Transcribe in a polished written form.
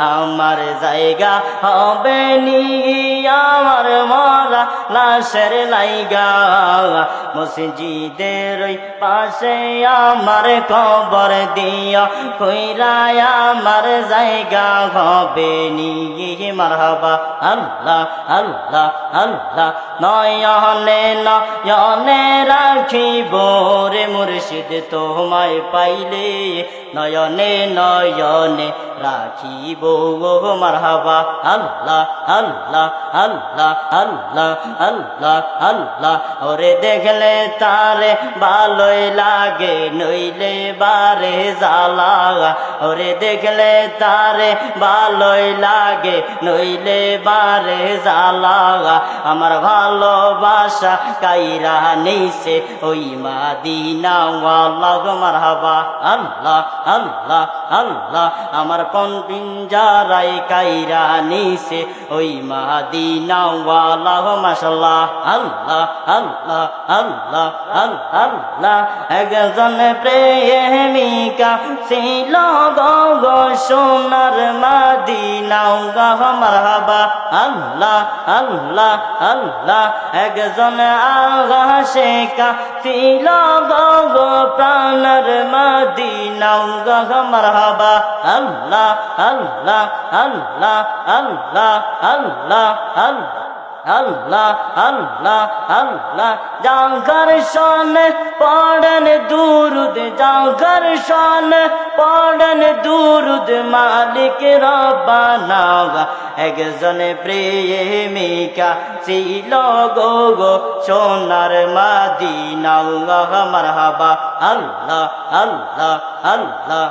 আমার জায়গা হবে নি আমার মরা লাশের লাইগা মসজিদের ওই পাশে আমার কবর দিয়া কইরায় আমার জায়গা হবে নি মারহাবা আল্লাহ আল্লাহ আল্লাহ নয়নে নয়নে রাখিব রে মুর্শিদ তোমায় পাইলে নয়নে নয়নে রাখিব মারহাবা আল্লাহ আল্লাহ আল্লাহ আল্লাহ আল্লাহ আল্লাহ ওরে দেখলে তারে ভালোই লাগে নইলে বারে জ্বালা ওরে দেখলে তারে ভালোই লাগে নইলে বারে জ্বালা আমার ভালোবাসা কাইরা নিছে ওই মাদিনা ওয়াল্লাহ মারহাবা আল্লাহ আল্লাহ আল্লাহ আমার কোন পিঞ্জারাই কাইরা নিছে ওই মাদিনা ওয়াল্লাহ মাশাআল্লাহ আল্লাহ আল্লাহ আল্লাহ আল্লাহ একজন প্রেমিকা ছিল গো সোনার মাদিনা মারহাবা আল্লাহ আল্লাহ আল্লাহ একজন আশিকা ছিল গো প্রাণের মদিনা মারহাবা আল্লাহ আল্লাহ আল্লাহ আল্লাহ আল্লাহ আল্লাহ আল্লাহ আল্লাহ আল্লাহ জাগর শোনে পড়ন দুরুদ জাগর শোনে পড়ন দুরুদ মালিক রব্বানা একজন প্রেমিকা ছিল গো সোনার মদিনা মারহাবা আল্লাহ আল্লাহ আল্লাহ